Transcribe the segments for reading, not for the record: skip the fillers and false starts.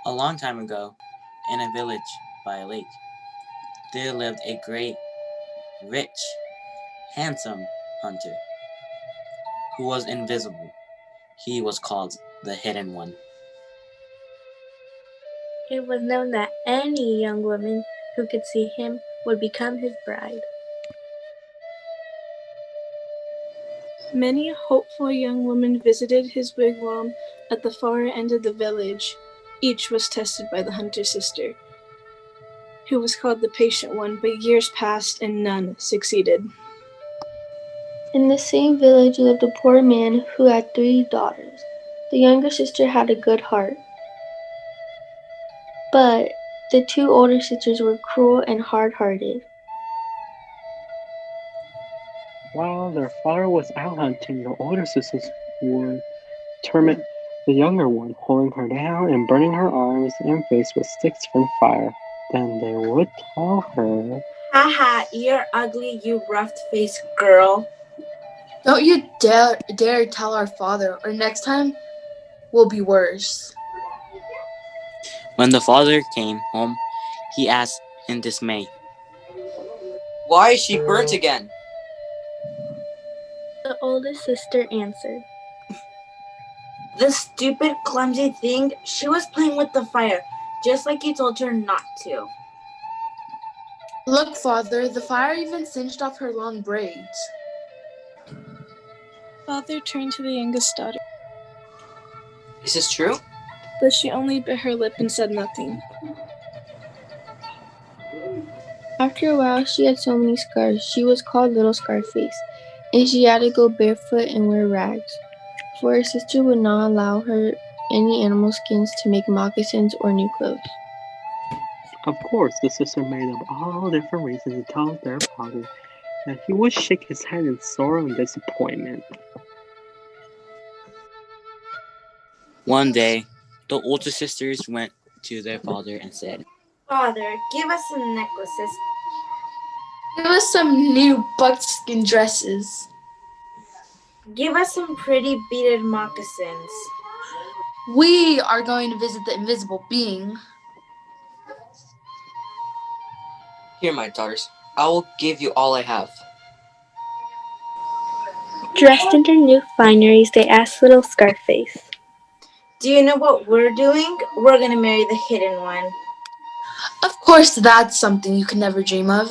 A long time ago, in a village by a lake, there lived a great, rich, handsome hunter who was invisible. He was called the Hidden One. It was known that any young woman who could see him would become his bride. Many a hopeful young woman visited his wigwam at the far end of the village. Each was tested by the hunter's sister, who was called the Patient One, but years passed and none succeeded. In the same village lived a poor man who had 3 daughters. The younger sister had a good heart, but the 2 older sisters were cruel and hard-hearted. While their father was out hunting, the older sisters would torment the younger one, holding her down and burning her arms and face with sticks from fire. Then they would tell her, Haha, you're ugly, you rough-faced girl. Don't you dare tell our father, or next time will be worse. When the father came home, he asked in dismay, Why is she burnt again? The oldest sister answered, The stupid, clumsy thing, she was playing with the fire, just like you told her not to. Look, father, the fire even singed off her long braids. Father turned to the youngest daughter, Is this true? but she only bit her lip and said nothing. After a while, she had so many scars, she was called Little Scarface, and she had to go barefoot and wear rags, for her sister would not allow her any animal skins to make moccasins or new clothes. of course, the sister made up all different reasons to tell their father, and he would shake his head in sorrow and disappointment. One day, the older sisters went to their father and said, Father, give us some necklaces. Give us some new buckskin dresses. Give us some pretty beaded moccasins. We are going to visit the invisible being. Here, my daughters, I will give you all I have. dressed in their new fineries, they asked little Scarface, Do you know what we're doing? We're gonna marry the Hidden One. Of course, that's something you could never dream of.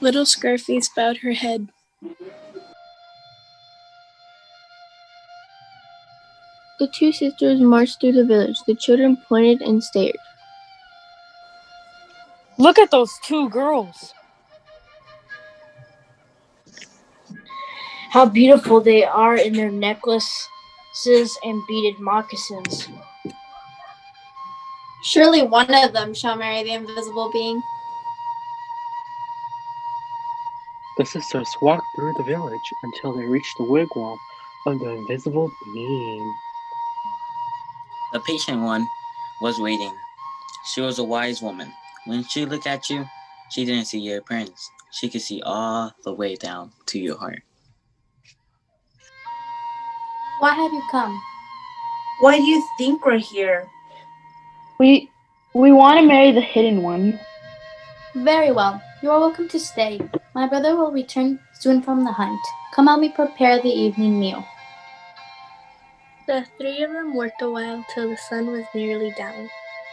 Little Scarface bowed her head. The 2 sisters marched through the village. The children pointed and stared. Look at those 2 girls. How beautiful they are in their necklaces and beaded moccasins. Surely one of them shall marry the invisible being. The sisters walked through the village until they reached the wigwam of the invisible being. The Patient One was waiting. She was a wise woman. When she looked at you, she didn't see your appearance. She could see all the way down to your heart. Why have you come? Why do you think we're here? We want to marry the Hidden One. Very well. You are welcome to stay. My brother will return soon from the hunt. Come help me prepare the evening meal. The 3 of them worked a while till the sun was nearly down.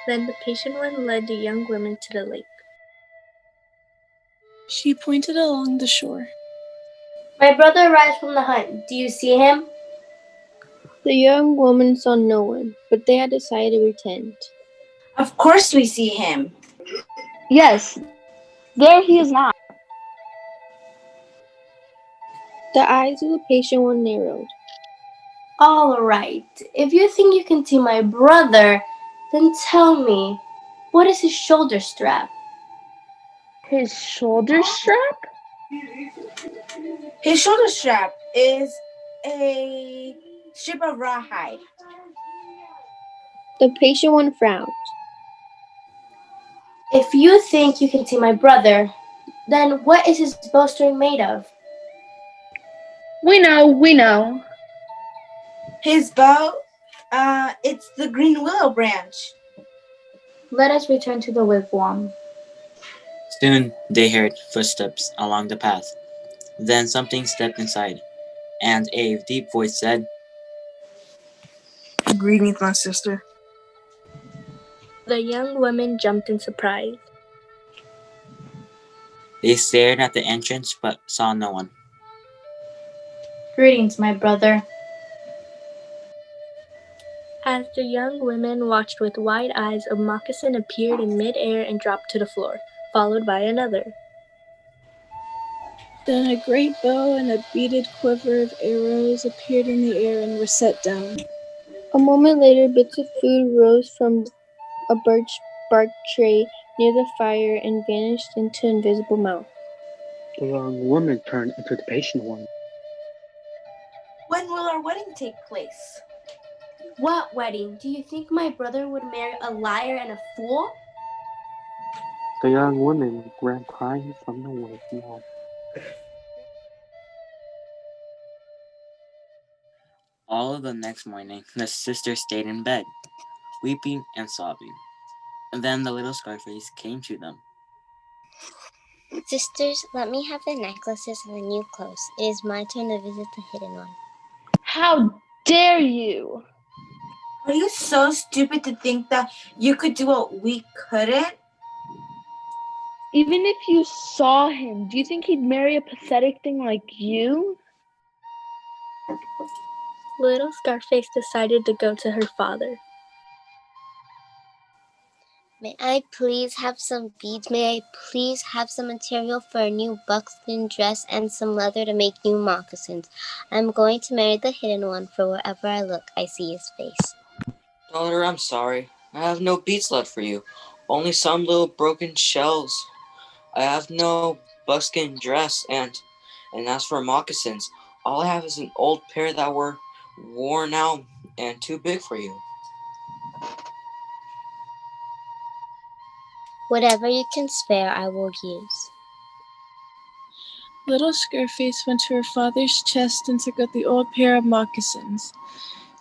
Then the Patient One led the young women to the lake. She pointed along the shore. My brother arrives from the hunt. Do you see him? The young woman saw no one, but they had decided to pretend. Of course we see him. Yes, there he is not. The eyes of the Patient One narrowed. All right. If you think you can see my brother, then tell me, what is his shoulder strap? His shoulder strap? His shoulder strap is a strip of rawhide. The Patient One frowned. If you think you can see my brother, then what is his bowstring made of? We know. His bow, it's the green willow branch. Let us return to the wigwam. Soon they heard footsteps along the path. Then something stepped inside, and a deep voice said, Greetings, my sister. The young women jumped in surprise. They stared at the entrance but saw no one. Greetings, my brother. As the young women watched with wide eyes, a moccasin appeared in midair and dropped to the floor, followed by another. Then a great bow and a beaded quiver of arrows appeared in the air and were set down. A moment later, bits of food rose from a birch bark tray near the fire and vanished into an invisible mouth. The young woman turned into the patient one. When will our wedding take place? What wedding? Do you think my brother would marry a liar and a fool? The young woman ran crying from the wigwam. All of the next morning, the sisters stayed in bed, weeping and sobbing. And then the little Scarface came to them. Sisters, let me have the necklaces and the new clothes. It is my turn to visit the hidden one. How dare you? Are you so stupid to think that you could do what we couldn't? Even if you saw him, do you think he'd marry a pathetic thing like you? Little Scarface decided to go to her father. May I please have some beads? May I please have some material for a new buckskin dress and some leather to make new moccasins? I'm going to marry the hidden one, for wherever I look, I see his face. Daughter, I'm sorry. I have no beads left for you. Only some little broken shells. I have no buckskin dress, and as for moccasins, all I have is an old pair that were worn out and too big for you. Whatever you can spare, I will use. Little Scarface went to her father's chest and took out the old pair of moccasins.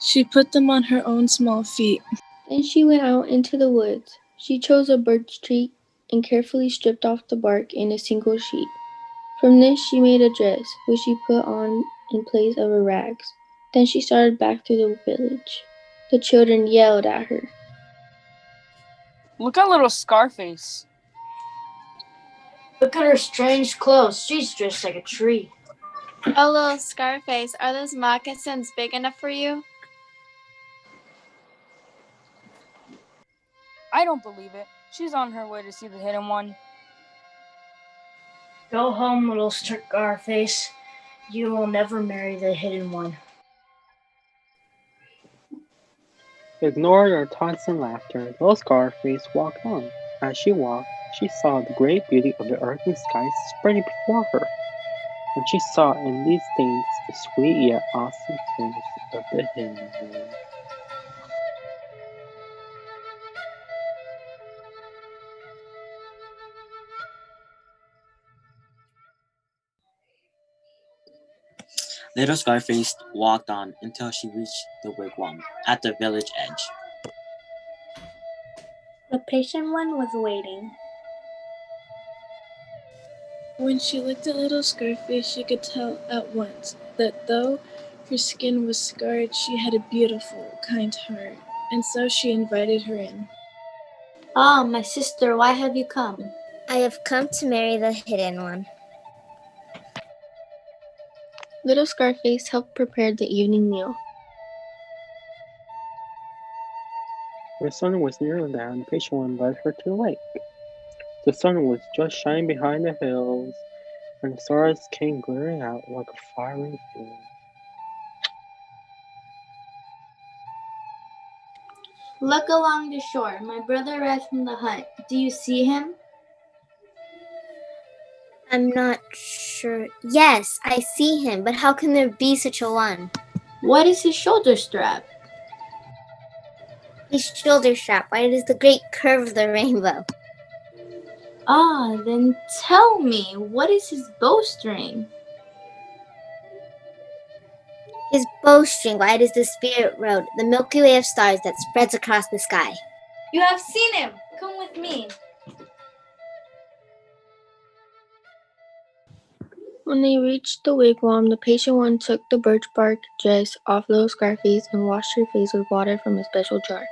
She put them on her own small feet. Then she went out into the woods. She chose a birch tree and carefully stripped off the bark in a single sheet. From this she made a dress, which she put on in place of her rags. Then she started back to the village. The children yelled at her. Look at little Scarface. Look at her strange clothes. She's dressed like a tree. Oh, little Scarface, are those moccasins big enough for you? I don't believe it. She's on her way to see the hidden one. Go home, little Scarface. You will never marry the hidden one. Ignoring her taunts and laughter, little Scarface walked on. As she walked, she saw the great beauty of the earth and sky spreading before her, and she saw in these things the sweet yet awesome face of the hidden one. Little Scarface walked on until she reached the wigwam at the village edge. The patient one was waiting. When she looked at little Scarface, she could tell at once that though her skin was scarred, she had a beautiful, kind heart, and so she invited her in. Ah, my sister, why have you come? I have come to marry the hidden one. Little Scarface helped prepare the evening meal. When the sun was nearly down, the patient one led her to the lake. The sun was just shining behind the hills, and the stars came glittering out like a fiery field. Look along the shore. My brother arrived from the hunt. Do you see him? I'm not sure. Yes, I see him, but how can there be such a one? What is his shoulder strap? His shoulder strap, why it is the great curve of the rainbow. Ah, then tell me, what is his bowstring? His bowstring, why it is the spirit road, the Milky Way of stars that spreads across the sky. You have seen him! Come with me. When they reached the wigwam, the patient one took the birch bark dress off little Scarface and washed her face with water from a special jar.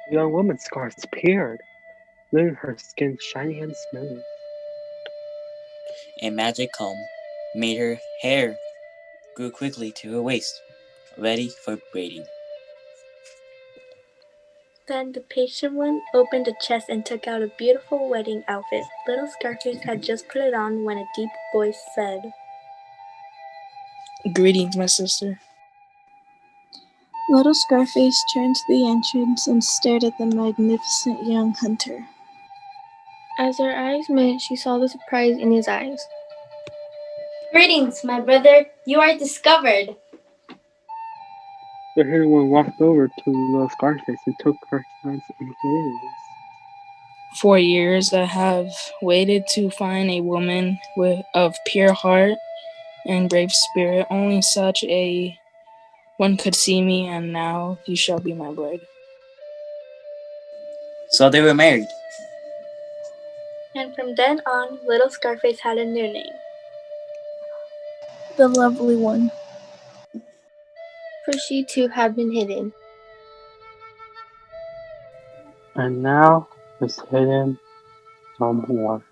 The young woman's scars appeared, leaving her skin shiny and smooth. A magic comb made her hair grew quickly to her waist, ready for braiding. Then the patient one opened a chest and took out a beautiful wedding outfit. Little Scarface had just put it on when a deep voice said, Greetings, my sister. Little Scarface turned to the entrance and stared at the magnificent young hunter. As their eyes met, she saw the surprise in his eyes. Greetings, my brother. You are discovered. The hairy one walked over to little Scarface and took her hands in his. For years, I have waited to find a woman of pure heart and brave spirit. Only such a one could see me, and now you shall be my bride. So they were married. and from then on, little Scarface had a new name. The lovely one. For she too had been hidden. And now is hidden no more.